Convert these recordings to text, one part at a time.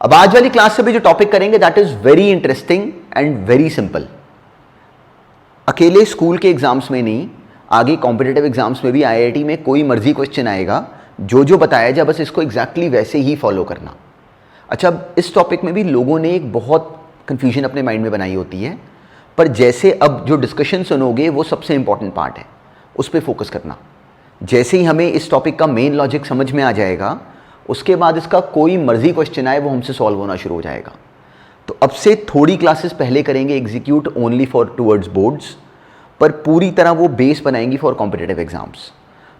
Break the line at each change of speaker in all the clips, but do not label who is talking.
अब आज वाली क्लास से भी जो टॉपिक करेंगे that is very interesting and very simple. अकेले स्कूल के एग्जाम्स में नहीं, आगे कॉम्पिटिटिव एग्जाम्स में भी आईआईटी में कोई मर्जी क्वेश्चन आएगा, जो जो बताया जाए बस इसको एग्जैक्टली वैसे ही फॉलो करना। अच्छा, अब इस टॉपिक में भी लोगों ने एक बहुत कंफ्यूजन अपने माइंड में बनाई होती है, पर जैसे अब जो डिस्कशन सुनोगे वो सबसे इंपॉर्टेंट पार्ट है, उस पर फोकस करना। जैसे ही हमें इस टॉपिक का मेन लॉजिक समझ में आ जाएगा, उसके बाद इसका कोई मर्जी क्वेश्चन आए वो हमसे सॉल्व होना शुरू हो जाएगा। तो अब से थोड़ी क्लासेस पहले करेंगे execute only for towards boards, पर पूरी तरह वो बेस बनाएंगी फॉर कॉम्पिटिटिव एग्जाम्स।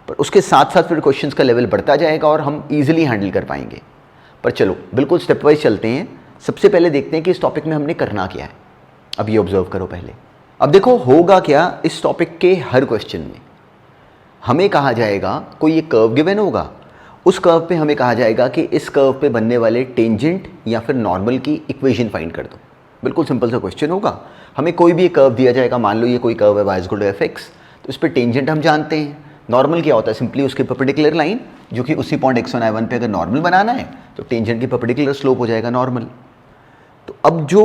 पर उसके साथ साथ फिर क्वेश्चंस का लेवल बढ़ता जाएगा और हम इजीली हैंडल कर पाएंगे। पर चलो बिल्कुल स्टेप वाइज चलते हैं। सबसे पहले देखते हैं कि इस टॉपिक में हमने करना क्या है। अब ये ऑब्जर्व करो पहले। अब देखो होगा क्या, इस टॉपिक के हर क्वेश्चन में हमें कहा जाएगा, कोई एक कर्व गिवन होगा, उस कर्व पे हमें कहा जाएगा कि इस कर्व पे बनने वाले टेंजेंट या फिर नॉर्मल की इक्वेशन फाइंड कर दो। बिल्कुल सिंपल सा क्वेश्चन होगा। हमें कोई भी एक कर्व दिया जाएगा, मान लो ये कोई कर्व है y = fx, तो इस पर टेंजेंट हम जानते हैं। नॉर्मल क्या होता है, सिंपली उसके परपेंडिकुलर लाइन जो कि उसी पॉइंट x1 y1 पे अगर नॉर्मल बनाना है तो टेंजेंट की परपेंडिकुलर स्लोप हो जाएगा नॉर्मल। तो अब जो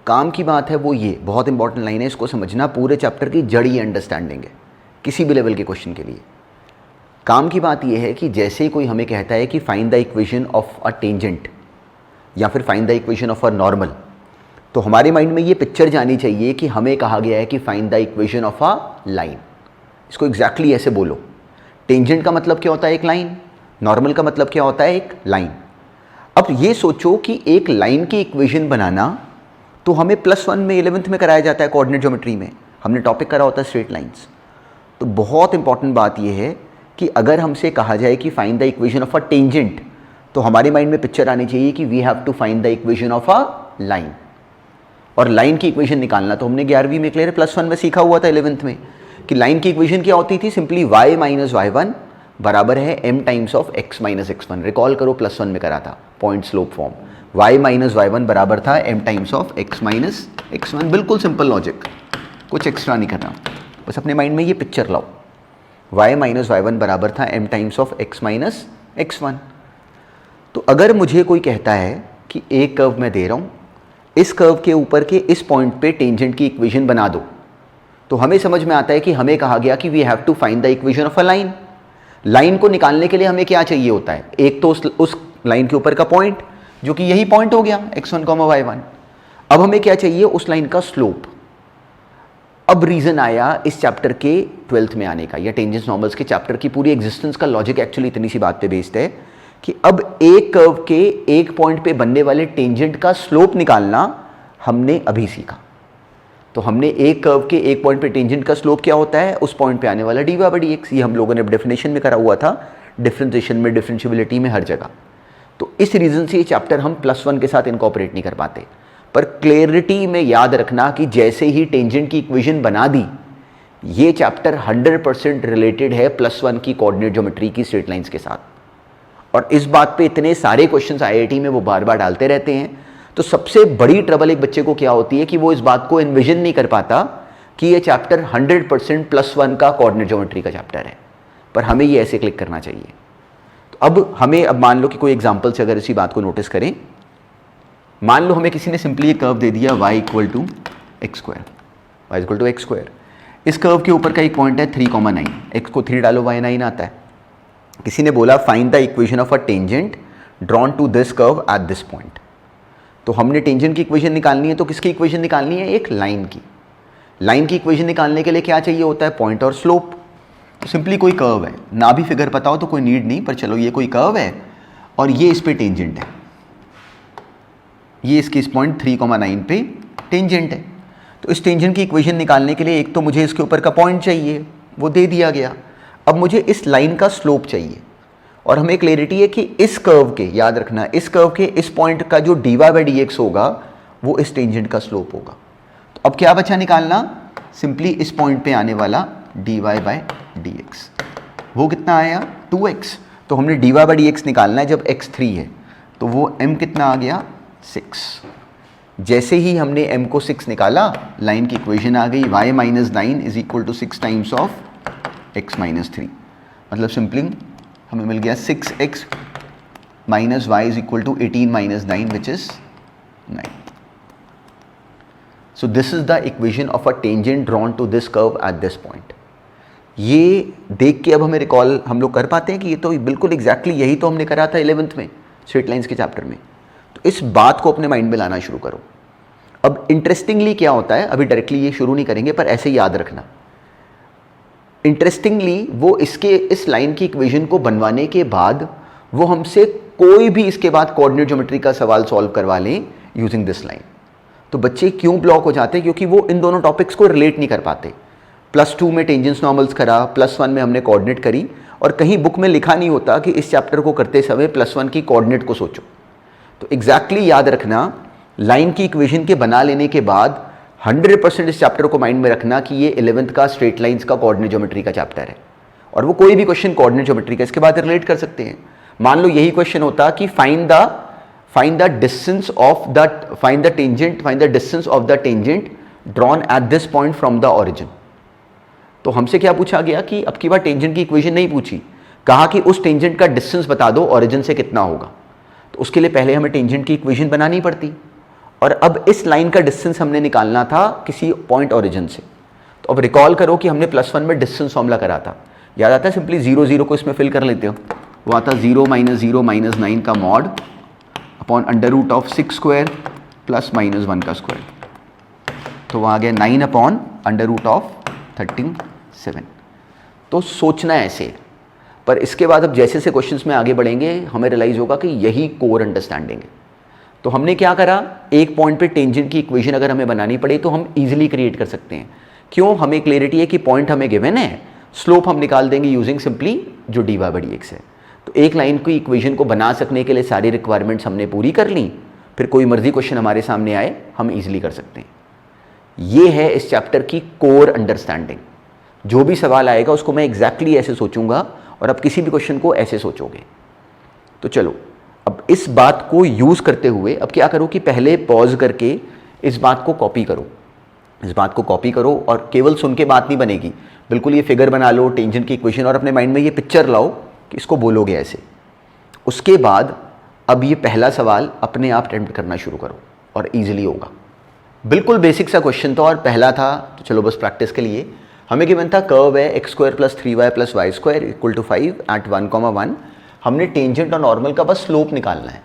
काम की बात है वो ये बहुत इंपॉर्टेंट लाइन है, इसको समझना पूरे चैप्टर की जड़ ही अंडरस्टैंडिंग है किसी भी लेवल के क्वेश्चन के लिए। काम की बात यह है कि जैसे ही कोई हमें कहता है कि find the equation of a tangent या फिर find the equation of a normal, तो हमारे माइंड में ये पिक्चर जानी चाहिए कि हमें कहा गया है कि find the equation of a line. इसको एग्जैक्टली ऐसे बोलो। टेंजेंट का मतलब क्या होता है, एक लाइन। नॉर्मल का मतलब क्या होता है, एक लाइन। अब ये सोचो कि एक लाइन की इक्वेशन बनाना तो हमें +1 में 11th में कराया जाता है कोऑर्डिनेट ज्योमेट्री में, हमने टॉपिक करा होता है स्ट्रेट लाइंस। तो बहुत इंपॉर्टेंट बात यह है कि अगर हमसे कहा जाए कि find the equation of a tangent, तो हमारे माइंड में पिक्चर आनी चाहिए कि we have to find the equation of a line. और लाइन की इक्वेशन निकालना तो हमने 11वीं में क्लियर +1 में सीखा हुआ था 11th में कि लाइन की इक्वेशन क्या होती थी, सिंपली y - y1 बराबर है m times of x - x1। Recall करो +1 में करा था point slope form. y - y1 बराबर था m times of x - x1। बिल्कुल सिंपल लॉजिक, कुछ एक्स्ट्रा नहीं करना, बस अपने माइंड में ये पिक्चर लाओ। y - y1 बराबर था m times of x - x1। तो अगर मुझे कोई कहता है कि एक कर्व मैं दे रहा हूँ, इस कर्व के ऊपर के इस पॉइंट पे टेंजेंट की इक्वेशन बना दो, तो हमें समझ में आता है कि हमें कहा गया कि we have to find the equation of a line. Line को निकालने के लिए हमें क्या चाहिए होता है, एक तो उस लाइन के ऊपर का पॉइंट जो कि यही पॉइंट हो गया x1, y1। अब हमें क्या चाहिए, उस लाइन का स्लोप। अब रीजन आया इस चैप्टर के 12th में आने का, या टेंजेंट्स नॉर्मल्स के चैप्टर की पूरी एग्जिस्टेंस का लॉजिक एक्चुअली इतनी सी बात पे बेस्ड है कि अब एक कर्व के एक पॉइंट पे बनने वाले टेंजेंट का स्लोप निकालना हमने अभी सीखा। तो हमने एक कर्व के एक पॉइंट पे टेंजेंट का स्लोप क्या होता है, उस पॉइंट पे आने वाला dy/dx। ये हम लोगों ने डेफिनेशन में करा हुआ था, डिफरेंशिएशन में, डिफरेंशिएबिलिटी में, हर जगह। तो इस रीजन से ये चैप्टर हम +1 के साथ इनकॉर्पोरेट नहीं कर पाते। पर क्लियरिटी में याद रखना कि जैसे ही टेंजेंट की इक्वेशन बना दी, ये चैप्टर 100% रिलेटेड है +1 की कोऑर्डिनेट ज्योमेट्री की स्ट्रेट लाइंस के साथ। और इस बात पे इतने सारे क्वेश्चंस आईआईटी में वो बार बार डालते रहते हैं। तो सबसे बड़ी ट्रबल एक बच्चे को क्या होती है कि वो इस बात को एनविजन नहीं कर पाता कि ये चैप्टर 100% +1 का कोऑर्डिनेट ज्योमेट्री का चैप्टर है। पर हमें ये ऐसे क्लिक करना चाहिए। तो अब मान लो कि कोई एग्जाम्पल से अगर इसी बात को नोटिस करें, मान लो हमें किसी ने सिंपली एक कर्व दे दिया y = x²। इस कर्व के ऊपर का एक पॉइंट है 3,9, x को 3 डालो y 9 आता है। किसी ने बोला find the equation of a tangent drawn to this curve at this point. तो हमने टेंजेंट की इक्वेशन निकालनी है, तो किसकी इक्वेशन निकालनी है, एक लाइन की। लाइन की इक्वेशन निकालने के लिए क्या चाहिए होता है, पॉइंट और स्लोप। तो सिंपली कोई कर्व है, ना भी फिगर पता हो तो कोई नीड नहीं, पर चलो ये कोई कर्व है और ये इस पे टेंजेंट है, ये इसके इस पॉइंट 3,9 पे टेंजेंट है। तो इस टेंजेंट की इक्वेशन निकालने के लिए एक तो मुझे इसके ऊपर का पॉइंट चाहिए, वो दे दिया गया। अब मुझे इस लाइन का स्लोप चाहिए, और हमें क्लैरिटी है कि इस कर्व के, याद रखना, इस कर्व के इस पॉइंट का जो dy/dx होगा वो इस टेंजेंट का स्लोप होगा। तो अब क्या बचा निकालना, सिंपली इस पॉइंट पे आने वाला dy/dx। वो कितना आया, 2x। तो हमने dy/dx निकालना है जब x 3 है, तो वो m कितना आ गया, 6। जैसे ही हमने m को 6 निकाला, लाइन की इक्वेशन आ गई y - 9 = 6 टाइम्स ऑफ x - 3। मतलब सिंपली हमें मिल गया 6x minus y is equal to 18 minus 9 which is 9. So this is the equation of a tangent drawn to this curve at this point. ये देख के अब हमें रिकॉल हम लोग कर पाते हैं कि ये तो बिल्कुल एग्जैक्टली यही तो हमने करा था 11th में स्ट्रेट लाइंस के चैप्टर में. तो इस बात को अपने माइंड में लाना शुरू करो. अब इंटरेस्टिंगली क्या होता है, अभी डायरेक्टली ये शुरू नहीं करेंगे पर ऐसे ही याद रखना. इंटरेस्टिंगली वो इस लाइन की इक्वेशन को बनवाने के बाद वो हमसे कोई भी इसके बाद कोऑर्डिनेट ज्योमेट्री का सवाल सॉल्व करवा लें यूजिंग दिस लाइन. तो बच्चे क्यों ब्लॉक हो जाते हैं, क्योंकि वो इन दोनों टॉपिक्स को रिलेट नहीं कर पाते. +2 में टेंजेंट्स नॉर्मल्स करा, +1 में हमने कोऑर्डिनेट करी, और कहीं बुक में लिखा नहीं होता कि इस चैप्टर को करते समय +1 की कोऑर्डिनेट को सोचो. तो एग्जैक्टली याद रखना, लाइन की इक्वेशन के बना लेने के बाद 100% इस चैप्टर को माइंड में रखना कि ये 11th का स्ट्रेट लाइंस का कोऑर्डिनेट ज्योमेट्री का चैप्टर है. और वो कोई भी क्वेश्चन कोऑर्डिनेट ज्योमेट्री का इसके बाद रिलेट कर सकते हैं. मान लो यही क्वेश्चन होता कि find the distance of the tangent drawn at this point from the origin. तो हमसे क्या पूछा गया कि अब की बार टेंजेंट की इक्वेशन नहीं पूछी, कहा कि उस टेंजेंट का डिस्टेंस बता दो ऑरिजिन से कितना होगा. तो उसके लिए पहले हमें टेंजेंट की इक्वेशन बनानी पड़ती, और अब इस लाइन का डिस्टेंस हमने निकालना था किसी पॉइंट ऑरिजिन से. तो अब रिकॉल करो कि हमने +1 में डिस्टेंस फॉर्मूला करा था, याद आता है. सिंपली 0 0 को इसमें फिल कर लेते हो, वो आता 0 - 9 का मॉड अपॉन √6 स्क्वायर प्लस -1 का स्क्वायर. तो वहाँ आ गया 9 अपॉन √37. तो सोचना ऐसे. पर इसके बाद अब जैसे से क्वेश्चंस में आगे बढ़ेंगे हमें रियलाइज होगा कि यही कोर अंडरस्टैंडिंग है. तो हमने क्या करा, एक पॉइंट पे टेंजेंट की इक्वेशन अगर हमें बनानी पड़े तो हम इजीली क्रिएट कर सकते हैं. क्यों, हमें क्लियरिटी है कि पॉइंट हमें गिवन है, स्लोप हम निकाल देंगे यूजिंग सिंपली जो dy/dx है. तो एक लाइन की इक्वेशन को बना सकने के लिए सारी रिक्वायरमेंट्स हमने पूरी कर ली, फिर कोई मर्जी क्वेश्चन हमारे सामने आए हम इजीली कर सकते हैं. ये है इस चैप्टर की कोर अंडरस्टैंडिंग. जो भी सवाल आएगा उसको मैं एग्जैक्टली ऐसे सोचूंगा और आप किसी भी क्वेश्चन को ऐसे सोचोगे. तो चलो अब इस बात को यूज़ करते हुए अब क्या करो कि पहले पॉज करके इस बात को कॉपी करो, और केवल सुन के बात नहीं बनेगी. बिल्कुल ये फिगर बना लो टेंजेंट की इक्वेशन और अपने माइंड में ये पिक्चर लाओ कि इसको बोलोगे ऐसे. उसके बाद अब ये पहला सवाल अपने आप अटेम्प्ट करना शुरू करो और ईजिली होगा. बिल्कुल बेसिक सा क्वेश्चन था और पहला था. तो चलो बस प्रैक्टिस के लिए हमें गिवन था कर्व है x² + 3y + y² = 5 एट 1,1. हमने टेंजेंट और नॉर्मल का बस स्लोप निकालना है.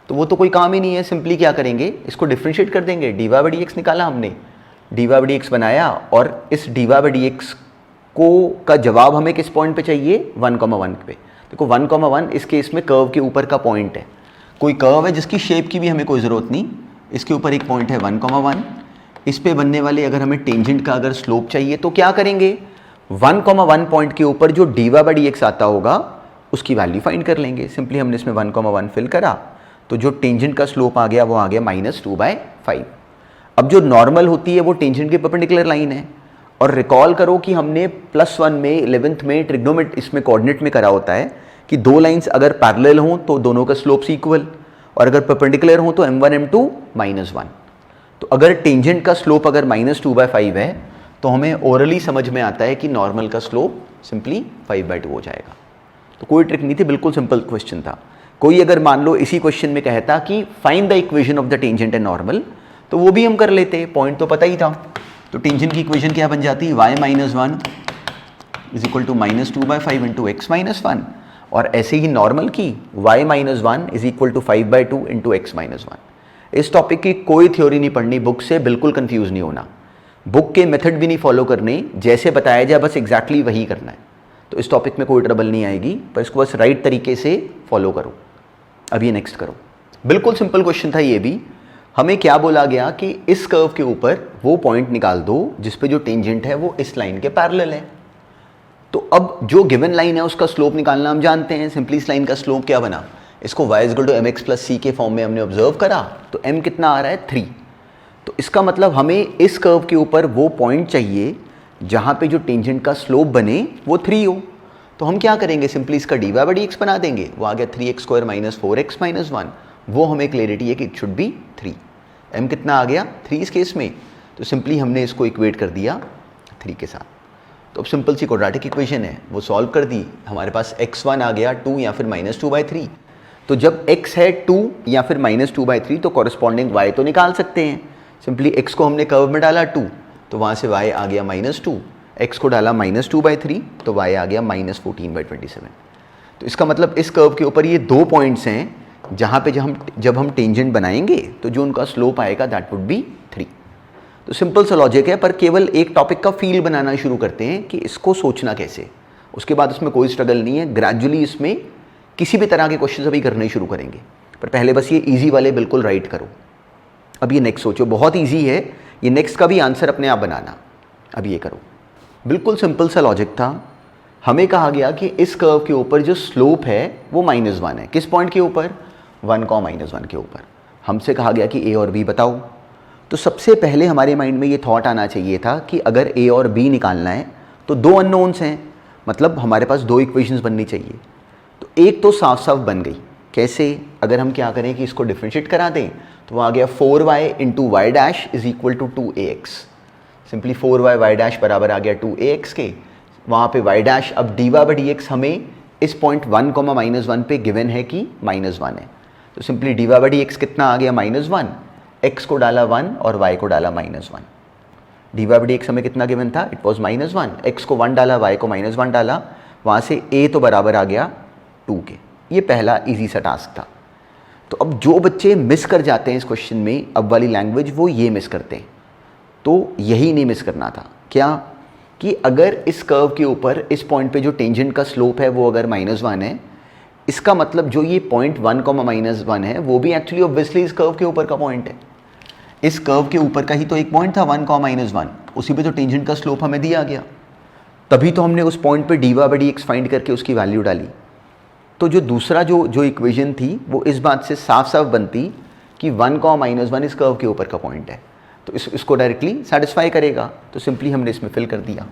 तो वो तो कोई काम ही नहीं है, सिंपली क्या करेंगे इसको डिफ्रेंशिएट कर देंगे. dy/dx निकाला हमने, dy/dx बनाया, और इस dy/dx को का जवाब हमें किस पॉइंट पे चाहिए, 1,1 पे. देखो 1,1 इस केस में कर्व के ऊपर का पॉइंट है. कोई कर्व है जिसकी शेप की भी हमें कोई ज़रूरत नहीं, इसके ऊपर एक पॉइंट है 1,1. इस पे बनने वाले अगर हमें टेंजेंट का अगर स्लोप चाहिए तो क्या करेंगे, 1,1 पॉइंट के ऊपर जो dy/dx आता होगा उसकी वैल्यू फाइंड कर लेंगे. सिंपली हमने इसमें 1,1 फिल करा तो जो टेंजेंट का स्लोप आ गया वो आ गया -2/5. अब जो नॉर्मल होती है वो टेंजेंट के परपेंडिकुलर लाइन है. और रिकॉल करो कि हमने +1 में 11th में ट्रिग्नोमेट्री इसमें कोऑर्डिनेट में करा होता है कि दो लाइंस अगर पैरेलल हों तो दोनों का स्लोप्स इक्वल, और अगर परपेंडिकुलर हों तो m1 m2 -1. तो अगर टेंजेंट का स्लोप अगर -2/5 है तो हमें ओरली समझ में आता है कि नॉर्मल का स्लोप सिंपली 5/2 हो जाएगा. तो कोई ट्रिक नहीं थी, बिल्कुल सिंपल क्वेश्चन था. कोई अगर मान लो इसी क्वेश्चन में कहता कि find the equation of the tangent and normal, तो वो भी हम कर लेते, पॉइंट तो पता ही था. तो टेंजेंट की इक्वेशन क्या बन जाती, y - 1 = -2/5 × x - 1, और ऐसे ही नॉर्मल की y - 1 = 5/2 × x - 1. इस टॉपिक की कोई थ्योरी नहीं पढ़नी, बुक से बिल्कुल कंफ्यूज नहीं होना, बुक के मेथड भी नहीं फॉलो करने, जैसे बताया जाए बस एग्जैक्टली वही करना है. तो इस टॉपिक में कोई ट्रबल नहीं आएगी, पर इसको बस राइट तरीके से फॉलो करो. अब ये नेक्स्ट करो. बिल्कुल सिंपल क्वेश्चन था ये भी. हमें क्या बोला गया कि इस कर्व के ऊपर वो पॉइंट निकाल दो जिस पे जो टेंजेंट है वो इस लाइन के पैरेलल है. तो अब जो गिवन लाइन है उसका स्लोप निकालना हम जानते हैं. सिंपली इस लाइन का स्लोप क्या बना, इसको y = mx + c के फॉर्म में हमने ऑब्जर्व करा, तो m कितना आ रहा है, 3. तो इसका मतलब हमें इस कर्व के ऊपर वो पॉइंट चाहिए जहाँ पे जो टेंजेंट का स्लोप बने वो 3 हो. तो हम क्या करेंगे, सिंपली इसका dy/dx बना देंगे. वो आ गया 3x² - 4x - 1. वो हमें क्लियरिटी है कि इट शुड बी 3. m कितना आ गया, 3 इस केस में. तो सिंपली हमने इसको इक्वेट कर दिया 3 के साथ. तो अब सिंपल सी क्वाड्रेटिक इक्वेशन है वो सॉल्व कर दी. हमारे पास x1 आ गया 2 या फिर -2/3. तो जब x है 2 या फिर -2/3 तो कॉरस्पॉन्डिंग y तो निकाल सकते हैं। सिंपली x को हमने कर्व में डाला 2 तो वहाँ से y आ गया -2, x को डाला -2/3 तो y आ गया -14/27। तो इसका मतलब इस कर्व के ऊपर ये 2 पॉइंट्स हैं जहाँ पे जब हम टेंजेंट बनाएंगे तो जो उनका स्लोप आएगा दैट वुड बी 3। तो सिंपल सा लॉजिक है, पर केवल एक टॉपिक का फील बनाना शुरू करते हैं कि इसको सोचना कैसे। उसके बाद उसमें कोई स्ट्रगल नहीं है, ग्रेजुअली इसमें किसी भी तरह के क्वेश्चन अभी करने शुरू करेंगे, पर पहले बस ये इजी वाले बिल्कुल राइट करो। अब ये नेक्स्ट सोचो, बहुत इजी है, ये नेक्स्ट का भी आंसर अपने आप बनाना। अब ये करो, बिल्कुल सिंपल सा लॉजिक था। हमें कहा गया कि इस कर्व के ऊपर जो स्लोप है वो -1 है। किस पॉइंट के ऊपर? 1, -1 के ऊपर। हमसे कहा गया कि a और b बताओ। तो सबसे पहले हमारे माइंड में ये थॉट आना चाहिए था कि अगर a और b निकालना है तो 2 अननोन्स हैं, मतलब हमारे पास 2 इक्वेशंस बननी चाहिए। तो एक तो साफ साफ बन गई। कैसे? अगर हम क्या करें कि इसको डिफरेंशिएट करा दें तो वहाँ आ गया 4y × y' = 2ax। Simply 4y y' बराबर आ गया 2ax के। वहाँ पे y' अब dy/dx हमें इस पॉइंट 1, -1 पे गिवन है कि -1 है। तो सिंपली dy/dx कितना आ गया? -1। x को डाला 1 और y को डाला -1। dy/dx हमें कितना गिवन था? It was -1। x को 1 डाला, y को -1 डाला, वहाँ से a तो बराबर आ गया 2 के। ये पहला इजी सा टास्क था। तो अब जो बच्चे मिस कर जाते हैं इस क्वेश्चन में अब वाली लैंग्वेज, वो ये मिस करते हैं। तो यही नहीं मिस करना था। क्या? कि अगर इस कर्व के ऊपर इस पॉइंट पे जो टेंजेंट का स्लोप है वो अगर -1 है, इसका मतलब जो ये पॉइंट 1, -1 है वो भी एक्चुअली ऑब्वियसली इस कर्व के ऊपर का पॉइंट है। इस कर्व के ऊपर का ही तो एक पॉइंट था 1, -1, उसी पे तो टेंजेंट का स्लोप हमें दिया गया। तभी तो हमने उस पॉइंट पे dy/dx फाइंड करके उसकी वैल्यू डाली। तो जो दूसरा जो इक्वेशन थी वो इस बात से साफ साफ बनती कि 1, -1 इस कर्व के ऊपर का पॉइंट है, तो इसको डायरेक्टली सेटिस्फाई करेगा। तो सिंपली हमने इसमें फिल कर दिया।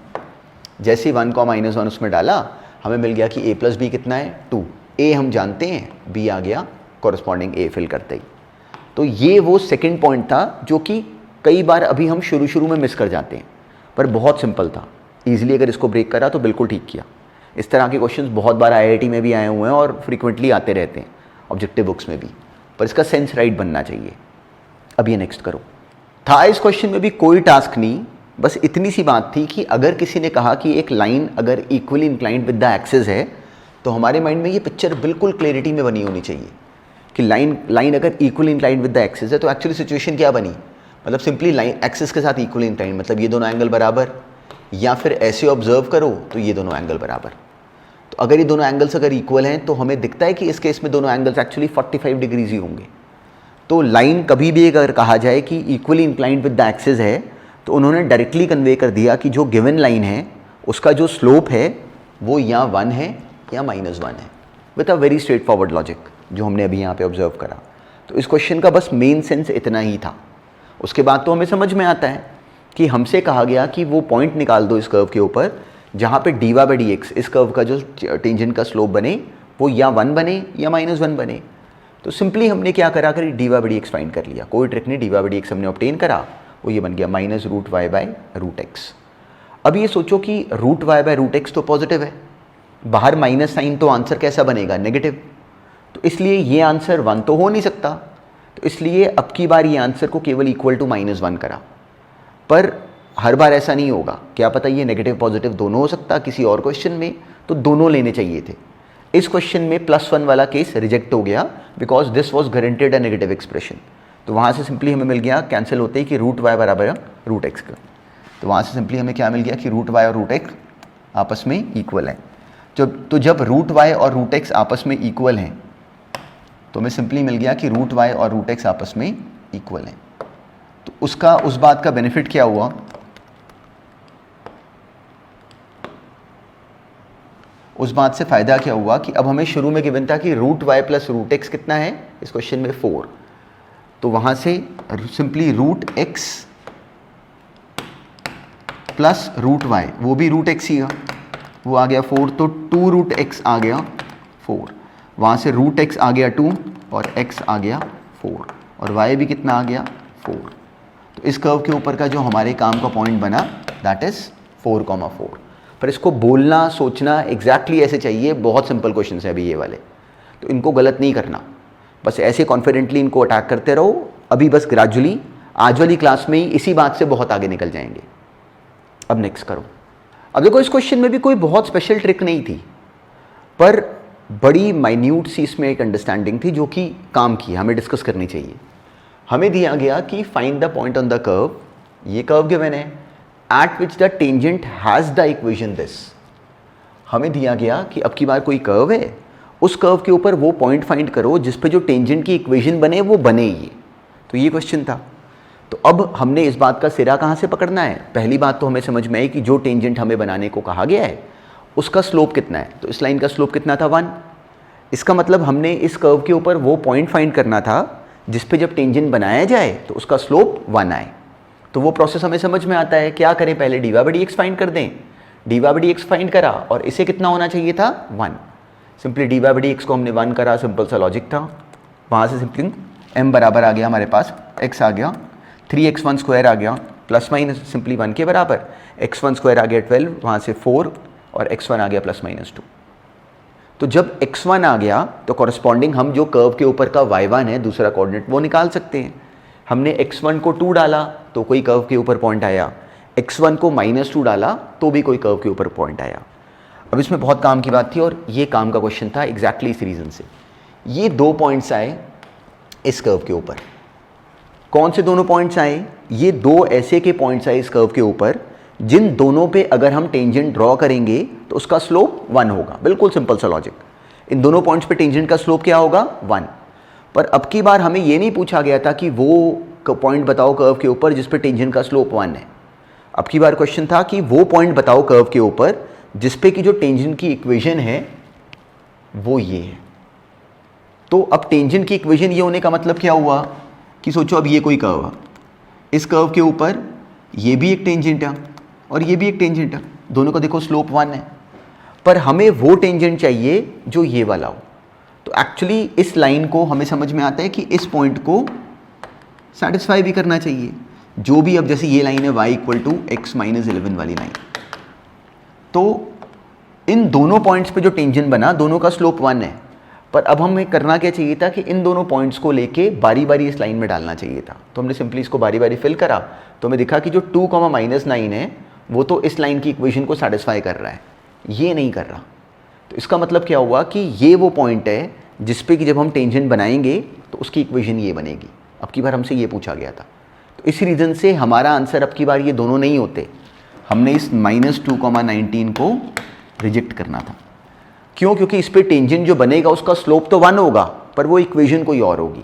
जैसे 1, -1 उसमें डाला, हमें मिल गया कि a + b कितना है? 2। a हम जानते हैं, b आ गया कॉरस्पॉन्डिंग a फिल करते ही। तो ये वो सेकेंड पॉइंट था जो कि कई बार अभी हम शुरू में मिस कर जाते हैं, पर बहुत सिंपल था। ईजिली अगर इसको ब्रेक करा तो बिल्कुल ठीक किया। इस तरह के क्वेश्चंस बहुत बार IIT में भी आए हुए हैं और फ्रीक्वेंटली आते रहते हैं ऑब्जेक्टिव बुक्स में भी, पर इसका सेंस राइट बनना चाहिए। अब ये नेक्स्ट करो। था इस क्वेश्चन में भी कोई टास्क नहीं, बस इतनी सी बात थी कि अगर किसी ने कहा कि एक लाइन अगर equally inclined with the axis है तो हमारे माइंड में ये पिक्चर बिल्कुल क्लैरिटी में बनी होनी चाहिए कि लाइन अगर equally inclined with the axis है तो एक्चुअली सिचुएशन क्या बनी? मतलब सिंपली लाइन एक्सिस के साथ इक्वली इंक्लाइंड, मतलब ये दोनों एंगल बराबर, या फिर ऐसे ऑब्जर्व करो तो ये दोनों एंगल बराबर। तो अगर ये दोनों एंगल्स अगर इक्वल हैं तो हमें दिखता है कि इस केस में दोनों एंगल्स एक्चुअली 45 डिग्रीज ही होंगे। तो लाइन कभी भी अगर कहा जाए कि equally inclined with the axis है तो उन्होंने डायरेक्टली कन्वे कर दिया कि जो गिवन लाइन है उसका जो स्लोप है वो या 1 है या -1 है, with a very straight forward logic जो हमने अभी यहाँ पे ऑब्जर्व करा। तो इस क्वेश्चन का बस मेन सेंस इतना ही था। उसके बाद तो हमें समझ में आता है कि हमसे कहा गया कि वो पॉइंट निकाल दो इस कर्व के ऊपर जहाँ पे dy/dx इस कर्व का जो टेंजेंट का स्लोप बने वो या 1 बने या -1 बने। तो सिंपली हमने क्या करा कि dy/dx फाइंड कर लिया, कोई ट्रिक नहीं, dy/dx हमने ऑब्टेन करा, वो ये बन गया -√y/√x। अब ये सोचो कि √y/√x तो पॉजिटिव है, बाहर माइनस साइन, तो आंसर कैसा बनेगा? नेगेटिव। तो इसलिए ये आंसर 1 तो हो नहीं सकता। तो इसलिए अब की बार ये आंसर को केवल इक्वल टू -1 करा, पर हर बार ऐसा नहीं होगा, क्या पता ये नेगेटिव पॉजिटिव दोनों हो सकता। किसी और क्वेश्चन में तो दोनों लेने चाहिए थे। इस क्वेश्चन में +1 वाला केस रिजेक्ट हो गया because this was guaranteed a negative expression. तो वहाँ से सिंपली हमें मिल गया कैंसिल होते ही कि √y बराबर √x का। तो वहाँ से सिंपली हमें क्या मिल गया कि √y और √x आपस में इक्वल हैं। तो जब √y और √x आपस में इक्वल हैं तो हमें सिंपली मिल गया कि √y और √x आपस में इक्वल हैं। तो उस बात का बेनिफिट क्या हुआ? उस बात से फ़ायदा क्या हुआ कि अब हमें शुरू में गिवन था कि √y + √x कितना है इस क्वेश्चन में? 4। तो वहाँ से सिंपली √x + √y, वो भी √x ही है, वो आ गया 4, तो 2√x आ गया 4। वहाँ से √x आ गया 2 और x आ गया 4 और y भी कितना आ गया 4। तो इस कर्व के ऊपर का जो हमारे काम का पॉइंट बना दैट इज़ 4,4। पर इसको बोलना सोचना एग्जैक्टली ऐसे चाहिए, बहुत सिंपल क्वेश्चन है अभी ये वाले। तो इनको गलत नहीं करना, बस ऐसे कॉन्फिडेंटली इनको अटैक करते रहो। अभी बस ग्रेजुअली आज वाली क्लास में ही इसी बात से बहुत आगे निकल जाएंगे। अब नेक्स्ट करो। अब देखो इस क्वेश्चन में भी कोई बहुत स्पेशल ट्रिक नहीं थी, पर बड़ी माइन्यूट सी इसमें एक अंडरस्टैंडिंग थी जो कि काम की, हमें डिस्कस करनी चाहिए। हमें दिया गया कि find the point on the curve, ये कर्व गिवन है, eight which the tangent has the equation this. हमें दिया गया कि अब की बार कोई कर्व है, उस कर्व के ऊपर वो पॉइंट फाइंड करो जिस पे जो टेंजेंट की इक्वेशन बने वो बने ही। तो ये क्वेश्चन था। तो अब हमने इस बात का सिरा कहाँ से पकड़ना है? पहली बात तो हमें समझ में आई कि जो टेंजेंट हमें बनाने को कहा गया है उसका स्लोप कितना है। तो इस लाइन का स्लोप कितना था? 1। इसका मतलब हमने इस कर्व के ऊपर वो पॉइंट फाइंड करना था जिस पे जब टेंजेंट बनाया जाए तो उसका स्लोप 1 आए। तो वो प्रोसेस हमें समझ में आता है। क्या करें? पहले D Y by D x find कर दें। D Y by D x find करा और इसे कितना होना चाहिए था? 1। Simply D Y by D X को हमने 1 करा, सिंपल सा लॉजिक था। वहाँ से सिंपली m बराबर आ गया हमारे पास, x आ गया 3x1 स्क्वायर आ गया प्लस माइनस सिंपली 1 के बराबर, x1 स्क्वायर आ गया 12, वहाँ से 4 और x1 आ गया प्लस माइनस 2। तो जब x1 आ गया तो कॉरस्पॉन्डिंग हम जो कर्व के ऊपर का y1 है दूसरा कोऑर्डिनेट वो निकाल सकते हैं। हमने x1 को 2 डाला तो कोई कर्व के ऊपर पॉइंट आया, x1 को -2 डाला तो भी कोई कर्व के ऊपर पॉइंट आया। अब इसमें बहुत काम की बात थी और ये काम का क्वेश्चन था एग्जैक्टली इस रीज़न से। ये 2 पॉइंट्स आए इस कर्व के ऊपर। कौन से दोनों पॉइंट्स आए? ये 2 ऐसे के पॉइंट्स आए इस कर्व के ऊपर जिन दोनों पे अगर हम टेंजेंट ड्रॉ करेंगे तो उसका स्लोप 1 होगा। बिल्कुल सिंपल सा लॉजिक। इन दोनों पॉइंट्स पे टेंजेंट का स्लोप क्या होगा? 1। पर अब की बार हमें ये नहीं पूछा गया था कि वो पॉइंट बताओ कर्व के ऊपर जिस पे टेंजेंट का स्लोप 1 है। अब की बार क्वेश्चन था कि वो पॉइंट बताओ कर्व के ऊपर जिस पे की जो टेंजेंट की इक्वेशन है वो ये है। तो अब टेंजेंट की इक्वेशन ये होने का मतलब क्या हुआ कि सोचो अब ये कोई कर्व है, इस कर्व के ऊपर ये भी एक टेंजेंट है और ये भी एक टेंजेंट है, दोनों का देखो स्लोप 1 है, पर हमें वो टेंजेंट चाहिए जो ये वाला हो। तो एक्चुअली इस लाइन को हमें समझ में आता है कि इस पॉइंट को सेटिस्फाई भी करना चाहिए। जो भी अब जैसे ये लाइन है y = x - 11 वाली लाइन, तो इन दोनों पॉइंट्स पे जो टेंजेंट बना दोनों का स्लोप 1 है। पर अब हमें करना क्या चाहिए था कि इन दोनों पॉइंट्स को लेके बारी बारी इस लाइन में डालना चाहिए था। तो हमने सिंपली इसको बारी बारी फिल करा तो हमें दिखा कि जो 2, -9 है वो तो इस लाइन की इक्वेशन को सेटिस्फाई कर रहा है, ये नहीं कर रहा। तो इसका मतलब क्या हुआ कि ये वो पॉइंट है जिस पे कि जब हम टेंजेंट बनाएंगे तो उसकी इक्वेशन ये बनेगी। अब की बार हमसे ये पूछा गया था, तो इस रीज़न से हमारा आंसर अब की बार ये दोनों नहीं होते। हमने इस -2, 19 को रिजेक्ट करना था। क्यों? क्योंकि इस पे टेंजेंट जो बनेगा उसका स्लोप तो 1 होगा पर वो इक्वेशन कोई और होगी।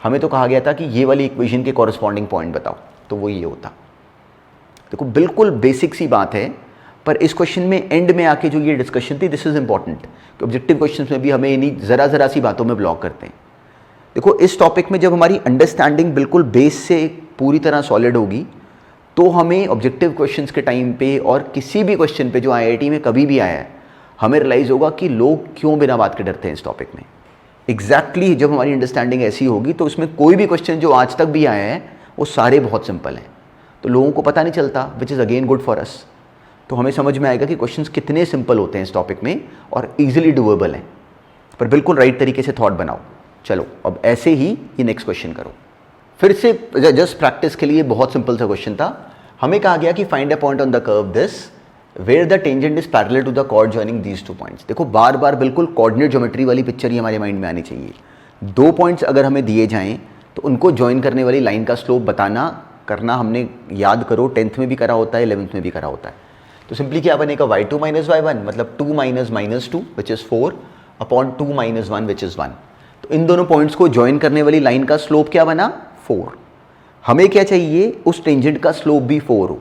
हमें तो कहा गया था कि ये वाली इक्वेशन के कॉरस्पॉन्डिंग पॉइंट बताओ, तो वो ये होता। देखो बिल्कुल बेसिक सी बात है, पर इस क्वेश्चन में एंड में आके जो ये डिस्कशन थी, दिस इज इंपॉर्टेंट कि ऑब्जेक्टिव क्वेश्चन में भी हमें इन्हीं ज़रा सी बातों में ब्लॉक करते हैं। देखो इस टॉपिक में जब हमारी अंडरस्टैंडिंग बिल्कुल बेस से पूरी तरह सॉलिड होगी तो हमें ऑब्जेक्टिव क्वेश्चंस के टाइम पे और किसी भी क्वेश्चन पे जो आईआईटी में कभी भी आया है, हमें रियलाइज़ होगा कि लोग क्यों बिना बात के डरते हैं इस टॉपिक में। एग्जैक्टली जब हमारी अंडरस्टैंडिंग ऐसी होगी तो इसमें कोई भी क्वेश्चन जो आज तक भी आए हैं वो सारे बहुत सिंपल हैं, तो लोगों को पता नहीं चलता, which is again good for us. तो हमें समझ में आएगा कि क्वेश्चंस कितने सिंपल होते हैं इस टॉपिक में और ईजिली डूएबल हैं, पर बिल्कुल राइट तरीके से थॉट बनाओ। चलो अब ऐसे ही ये नेक्स्ट क्वेश्चन करो। फिर से जस्ट प्रैक्टिस के लिए बहुत सिंपल सा क्वेश्चन था। हमें कहा गया कि find a point on the curve this where the tangent is parallel to the chord joining these 2 points. देखो बार बार बिल्कुल कोऑर्डिनेट ज्योमेट्री वाली पिक्चर ही हमारे माइंड में आनी चाहिए। 2 पॉइंट्स अगर हमें दिए जाएं तो उनको ज्वाइन करने वाली लाइन का स्लोप बताना करना हमने याद करो 10th में भी करा होता है, 11th में भी करा होता है। तो सिंपली क्या बनेगा, y2 - y1 मतलब 2 - -2 which is 4 upon 2 - 1 which is 1। तो इन दोनों पॉइंट्स को ज्वाइन करने वाली लाइन का स्लोप क्या बना, 4। हमें क्या चाहिए, उस टेंजेंट का स्लोप भी 4 हो।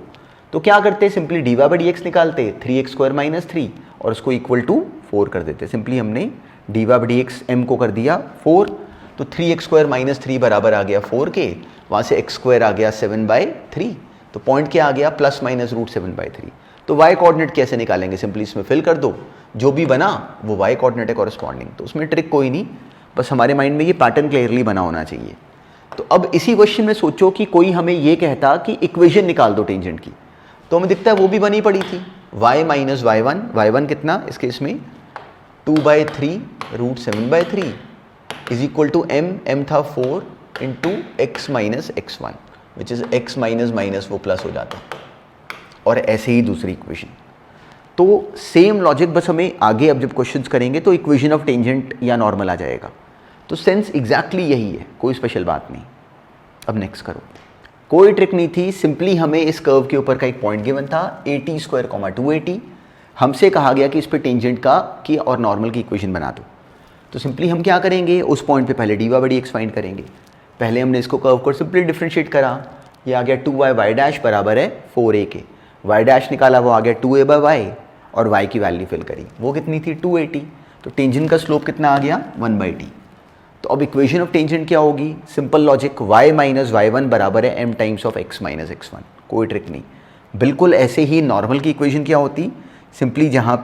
तो क्या करते, simply D Y by D X निकालते, 3x² - 3 और उसको इक्वल टू 4 कर देते। सिंपली हमने D Y by D X m को कर दिया 4, तो 3x² - 3 बराबर आ गया 4 के, वहाँ से x² आ गया 7/3, तो पॉइंट क्या आ गया +-√7/3। तो y कोऑर्डिनेट कैसे निकालेंगे, सिंपली इसमें फिल कर दो, जो भी बना वो y कोऑर्डिनेट है कॉरस्पॉन्डिंग। तो उसमें ट्रिक कोई नहीं, बस हमारे माइंड में ये पैटर्न क्लियरली बना होना चाहिए। तो अब इसी क्वेश्चन में सोचो कि कोई हमें ये कहता कि इक्वेशन निकाल दो टेंजेंट की, तो हमें दिखता है वो भी बनी पड़ी थी y - y1 कितना इस केस में 2/3 इज इक्वल टू m था 4 into x minus x1 which is x minus minus वो प्लस हो जाता, और ऐसे ही दूसरी इक्वेशन। तो सेम लॉजिक, बस हमें आगे अब जब क्वेश्चंस करेंगे तो इक्वेशन ऑफ टेंजेंट या नॉर्मल आ जाएगा। तो सेंस एग्जैक्टली यही है, कोई स्पेशल बात नहीं। अब नेक्स्ट करो, कोई ट्रिक नहीं थी, सिंपली हमें इस कर्व के ऊपर का एक पॉइंट गिवन था AT² 2AT। हमसे कहा गया कि इस पे टेंजेंट का की और नॉर्मल की इक्वेशन बना दो। तो सिंपली हम क्या करेंगे, उस पॉइंट पे पहले dy/dx फाइंड करेंगे। पहले हमने इसको कर्व को सिंपली डिफरेंशिएट करा, ये आ गया 2y/y' बराबर है 4a के। y' निकाला, वो आ गया 2a/y, और y की वैल्यू फिल करी, वो कितनी थी 280। तो टेंजेंट का स्लोप कितना आ गया 1/t। तो अब इक्वेशन ऑफ टेंजेंट क्या होगी, simple logic, y minus y1 बराबर है m times of x minus x1। कोई ट्रिक नहीं, बिल्कुल ऐसे ही नॉर्मल की इक्वेशन क्या होती, सिंपली जहाँ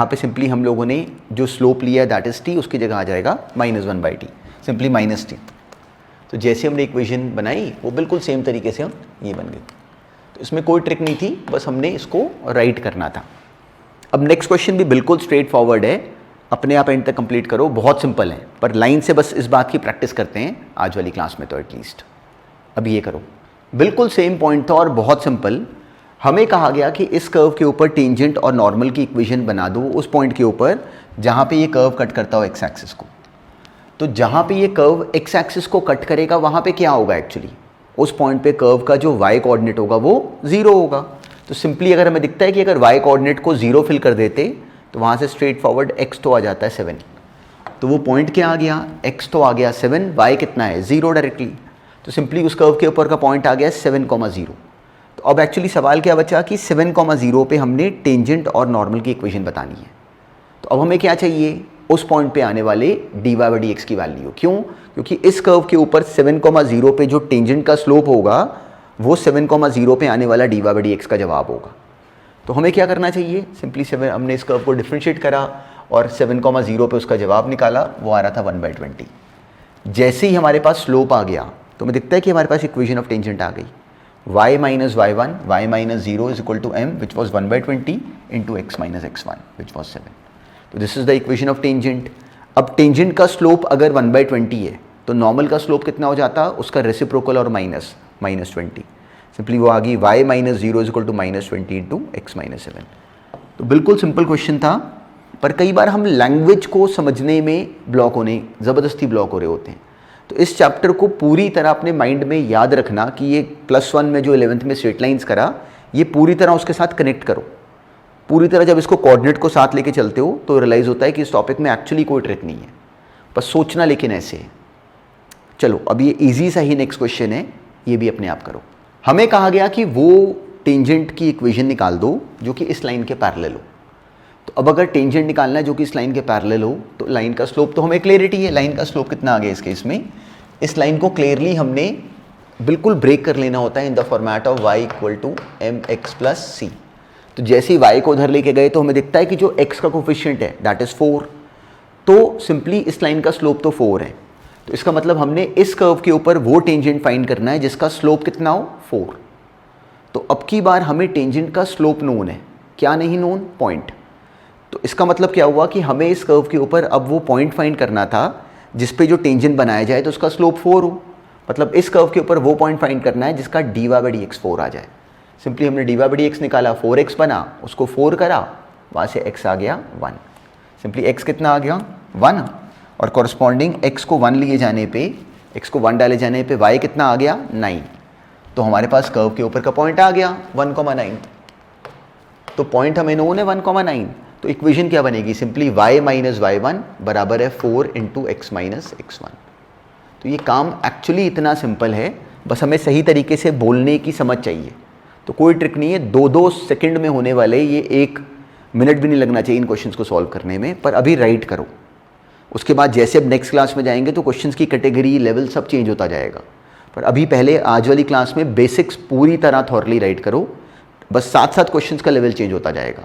पे सिंपली हम लोगों ने जो स्लोप लिया है दैट इज t, उसकी जगह आ जाएगा -1/t, सिंपली -t। तो जैसे हमने इक्वेशन बनाई वो बिल्कुल सेम तरीके से हम ये बन गए। तो इसमें कोई ट्रिक नहीं थी, बस हमने इसको राइट करना था। अब नेक्स्ट क्वेश्चन भी बिल्कुल स्ट्रेट फॉरवर्ड है, अपने आप एंड तक कंप्लीट करो, बहुत सिंपल है, पर लाइन से बस इस बात की प्रैक्टिस करते हैं आज वाली क्लास में तो एटलीस्ट। अब ये करो, बिल्कुल सेम पॉइंट था और बहुत सिंपल। हमें कहा गया कि इस कर्व के ऊपर टेंजेंट और नॉर्मल की इक्वेशन बना दो उस पॉइंट के ऊपर जहाँ पे ये कर्व कट करता हो एक्स एक्सिस को। तो जहाँ पे ये कर्व एक्स एक्सिस को कट करेगा वहाँ पे क्या होगा, एक्चुअली उस पॉइंट पे कर्व का जो y कोऑर्डिनेट होगा वो 0 होगा। तो सिंपली अगर हमें दिखता है कि अगर y कोऑर्डिनेट को 0 फिल कर देते तो वहाँ से स्ट्रेट फॉरवर्ड x तो आ जाता है 7। तो वो पॉइंट क्या आ गया, x तो आ गया 7, y कितना है 0 डायरेक्टली। तो सिंपली उस कर्व के ऊपर का पॉइंट आ गया 7,0। तो अब एक्चुअली सवाल क्या बचा कि 7,0 पे हमने टेंजेंट और नॉर्मल की इक्वेशन बतानी है। तो अब हमें क्या चाहिए, उस पॉइंट पे आने वाले dy/dx की वैल्यू। क्यों, क्योंकि इस कर्व के ऊपर 7,0 पे जो टेंजेंट का स्लोप होगा वो 7,0 पे आने वाला dy/dx का जवाब होगा। तो हमें क्या करना चाहिए, सिंपली हमने इस कर्व को डिफरेंशिएट करा और 7,0 पे उसका जवाब निकाला, वो आ रहा था 1/20। जैसे ही हमारे पास स्लोप आ गया तो हमें दिखता है कि हमारे पास इक्वेशन ऑफ टेंजेंट आ गई, y minus y1 y minus 0 is equal to m which was 1/20 into x minus x1 which was 7। तो this is the equation of tangent. अब टेंजेंट का स्लोप अगर 1/20 है तो नॉर्मल का स्लोप कितना हो जाता, उसका रेसिप्रोकल और -20। सिंपली वो आ गई y minus 0 is equal to -20 into x minus 7। तो बिल्कुल सिंपल क्वेश्चन था, पर कई बार हम लैंग्वेज को समझने में ज़बरदस्ती ब्लॉक हो रहे होते हैं। तो इस चैप्टर को पूरी तरह अपने माइंड में याद रखना कि ये +1 में जो 11th में स्ट्रेट लाइंस करा, ये पूरी तरह उसके साथ कनेक्ट करो। पूरी तरह जब इसको कोऑर्डिनेट को साथ लेके चलते हो तो रियलाइज़ होता है कि इस टॉपिक में एक्चुअली कोई ट्रिक नहीं है, बस सोचना लेकिन ऐसे है। चलो अब ये ईजी सा ही नेक्स्ट क्वेश्चन है, ये भी अपने आप करो। हमें कहा गया कि वो टेंजेंट की इक्वेशन निकाल दो जो कि इस लाइन के पैरेलल हो। तो अब अगर टेंजेंट निकालना है जो कि इस लाइन के पैरेलल हो तो लाइन का स्लोप तो हमें क्लियरिटी है, लाइन का स्लोप कितना आ गया इस केस में। इस लाइन को क्लियरली हमने बिल्कुल ब्रेक कर लेना होता है in the format of y equal to mx plus c। तो जैसे ही y को उधर लेके गए तो हमें दिखता है कि जो x का कोफिशिएंट है दैट इज 4। तो सिंपली इस लाइन का स्लोप तो 4 है, तो इसका मतलब हमने इस कर्व के ऊपर वो टेंजेंट फाइंड करना है जिसका स्लोप कितना हो 4। तो अब की बार हमें टेंजेंट का स्लोप नोन है, क्या नहीं नोन, पॉइंट। तो इसका मतलब क्या हुआ कि हमें इस कर्व के ऊपर अब वो पॉइंट फाइंड करना था जिस पे जो टेंजेंट बनाया जाए तो उसका स्लोप 4 हो। मतलब इस कर्व के ऊपर वो पॉइंट फाइंड करना है जिसका dy/dx 4 आ जाए। सिंपली हमने dy/dx निकाला, 4x बना, उसको 4 करा, वहाँ से x आ गया 1। सिंपली x कितना आ गया 1, और कॉरस्पॉन्डिंग x को 1 लिए जाने पे, x को 1 डाले जाने पे y कितना आ गया 9। तो हमारे पास कर्व के ऊपर का पॉइंट आ गया 1,9। तो पॉइंट हमें नोन है 1,9। तो इक्वेशन क्या बनेगी, सिंपली y माइनस y1 बराबर है 4 इंटू x माइनस x1। तो ये काम एक्चुअली इतना सिंपल है, बस हमें सही तरीके से बोलने की समझ चाहिए। तो कोई ट्रिक नहीं है, 2-2 सेकंड में होने वाले, ये 1 मिनट भी नहीं लगना चाहिए इन क्वेश्चंस को सॉल्व करने में। पर अभी राइट करो, उसके बाद जैसे अब नेक्स्ट क्लास में जाएंगे तो क्वेश्चंस की कैटेगरी लेवल सब चेंज होता जाएगा। पर अभी पहले आज वाली क्लास में बेसिक्स पूरी तरह थॉरली राइट करो, बस साथ साथ क्वेश्चंस का लेवल चेंज होता जाएगा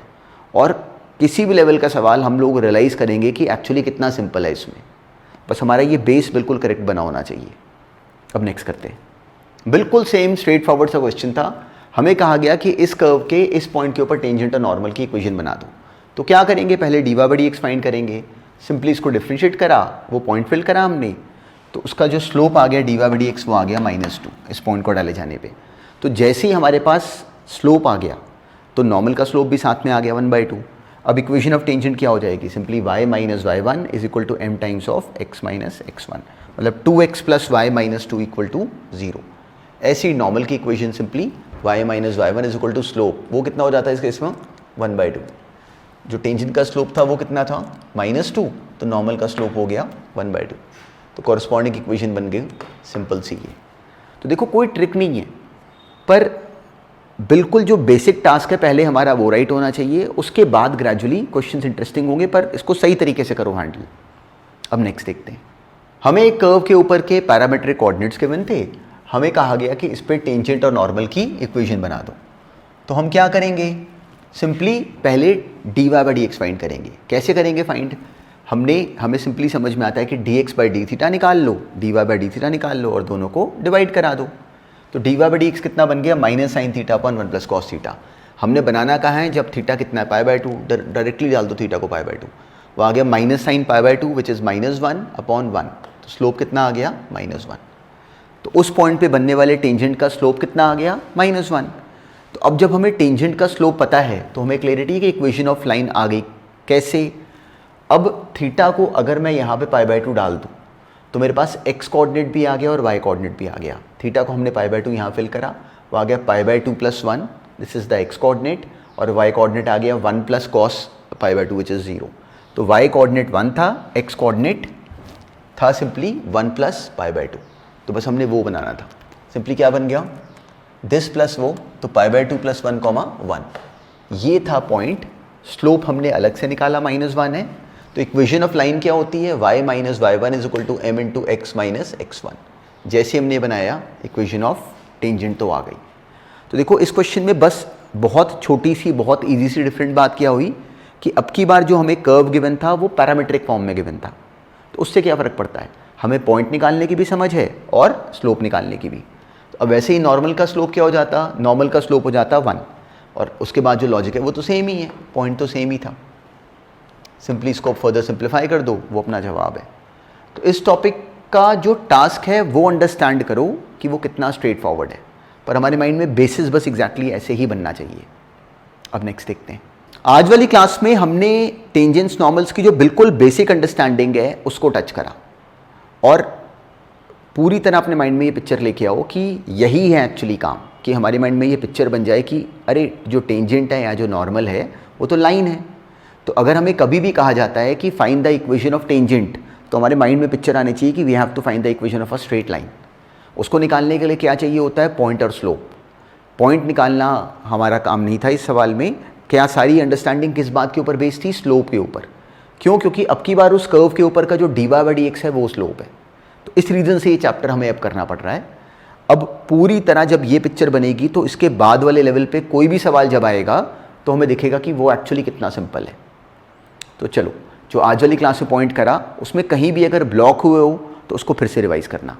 और किसी भी लेवल का सवाल हम लोग रियलाइज़ करेंगे कि एक्चुअली कितना सिंपल है इसमें। बस हमारा ये बेस बिल्कुल करेक्ट बना होना चाहिए। अब नेक्स्ट करते हैं, बिल्कुल सेम स्ट्रेट फॉरवर्ड सा क्वेश्चन था। हमें कहा गया कि इस कर्व के इस पॉइंट के ऊपर टेंजेंट और नॉर्मल की इक्वेशन बना दो। तो क्या करेंगे, पहले D Y by D x find करेंगे। सिंपली इसको डिफ्रेंशिएट करा, वो पॉइंट फिल करा हमने, तो उसका जो स्लोप आ गया d Y by D x वो आ गया -2 इस पॉइंट को डाले जाने पे। तो जैसे ही हमारे पास स्लोप आ गया तो नॉर्मल का स्लोप भी साथ में आ गया 1/2। अब इक्वेशन ऑफ टेंजेंट क्या हो जाएगी, simply y minus y1 is equal to m times of x minus x1, मतलब 2x plus y minus 2 equal to 0। ऐसी नॉर्मल की equation simply y minus y1 is equal to slope, वो कितना हो जाता है इस केस में 1/2। जो टेंजेंट का स्लोप था वो कितना था -2, तो नॉर्मल का स्लोप हो गया 1/2। तो कॉरस्पॉन्डिंग इक्वेशन बन गई सिंपल सी ये। तो देखो कोई ट्रिक नहीं है, पर बिल्कुल जो बेसिक टास्क है पहले हमारा वो राइट होना चाहिए, उसके बाद ग्रेजुअली क्वेश्चंस इंटरेस्टिंग होंगे, पर इसको सही तरीके से करो हैंडल। अब नेक्स्ट देखते हैं। हमें एक कर्व के ऊपर के पैरामीट्रिक कोऑर्डिनेट्स गिवन थे, हमें कहा गया कि इस पे टेंजेंट और नॉर्मल की इक्वेशन बना दो। तो हम क्या करेंगे, सिंपली पहले D Y by D x find करेंगे। कैसे करेंगे फाइंड, हमें सिंपली समझ में आता है कि d x by d theta निकाल लो, d Y by d theta निकाल लो और दोनों को डिवाइड करा दो। तो d Y by D x कितना बन गया minus sine theta upon 1 plus cos theta. हमने बनाना कहा है जब थीटा कितना है π/2, डायरेक्टली डाल दो थीटा को π/2, वो आ गया minus sine π/2 which is -1 upon 1। तो स्लोप कितना आ गया -1। तो उस पॉइंट पे बनने वाले टेंजेंट का स्लोप कितना आ गया -1। तो अब जब हमें टेंजेंट का स्लोप पता है तो हमें क्लियरिटी है कि इक्वेशन ऑफ लाइन आ गई। कैसे, अब थीटा को अगर मैं यहाँ पे π/2 डाल दूँ तो मेरे पास x कोऑर्डिनेट भी आ गया और y कोऑर्डिनेट भी आ गया। थीटा को हमने π/2 यहाँ फिल करा, वो आ गया π/2 plus 1, this is the x coordinate, और y कोऑर्डिनेट आ गया 1 प्लस कॉस π/2 विच इज़ 0। तो y कोऑर्डिनेट 1 था, x कोऑर्डिनेट था सिंपली 1 प्लस π/2। तो बस हमने वो बनाना था। सिंपली क्या बन गया, दिस प्लस वो, तो π/2 प्लस 1 1। ये था पॉइंट। स्लोप हमने अलग से निकाला -1 है। तो इक्वेशन ऑफ लाइन क्या होती है, y minus y1 is equal to m into x minus x1। जैसे हमने बनाया इक्वेशन ऑफ टेंजेंट तो आ गई। तो देखो इस क्वेश्चन में बस बहुत छोटी सी, बहुत इजी सी डिफरेंट बात क्या हुई कि अब की बार जो हमें कर्व गिवन था वो पैरामीट्रिक फॉर्म में गिवन था। तो उससे क्या फ़र्क पड़ता है, हमें पॉइंट निकालने की भी समझ है और स्लोप निकालने की भी। तो अब वैसे ही नॉर्मल का स्लोप क्या हो जाता, नॉर्मल का स्लोप हो जाता 1, और उसके बाद जो लॉजिक है वो तो सेम ही है, पॉइंट तो सेम ही था। सिंपली इसको फर्दर सिंप्लीफाई कर दो, वो अपना जवाब है। तो इस टॉपिक का जो टास्क है वो अंडरस्टैंड करो कि वो कितना स्ट्रेट फॉरवर्ड है, पर हमारे माइंड में बेसिस बस एग्जैक्टली ऐसे ही बनना चाहिए। अब नेक्स्ट देखते हैं। आज वाली क्लास में हमने टेंजेंट्स नॉर्मल्स की जो बिल्कुल बेसिक अंडरस्टैंडिंग है उसको टच करा, और पूरी तरह अपने माइंड में ये पिक्चर लेके आओ कि यही है एक्चुअली काम, कि हमारे माइंड में ये पिक्चर बन जाए कि अरे जो टेंजेंट है या जो नॉर्मल है वो तो लाइन है। तो अगर हमें कभी भी कहा जाता है कि find the equation of tangent, तो हमारे माइंड में पिक्चर आनी चाहिए कि we have to find the equation of a straight line. उसको निकालने के लिए क्या चाहिए होता है, पॉइंट और स्लोप। पॉइंट निकालना हमारा काम नहीं था इस सवाल में। क्या सारी अंडरस्टैंडिंग किस बात के ऊपर बेस्ड थी, स्लोप के ऊपर। क्यों, क्योंकि अब की बार उस कर्व के ऊपर का जो d Y by D x है वो स्लोप है। तो इस रीज़न से ये चैप्टर हमें अब करना पड़ रहा है। अब पूरी तरह जब ये पिक्चर बनेगी तो इसके बाद वाले लेवल पे कोई भी सवाल जब आएगा तो हमें दिखेगा कि वो एक्चुअली कितना सिंपल है। तो चलो, जो आज वाली क्लास में पॉइंट करा उसमें कहीं भी अगर ब्लॉक हुए हो तो उसको फिर से रिवाइज करना।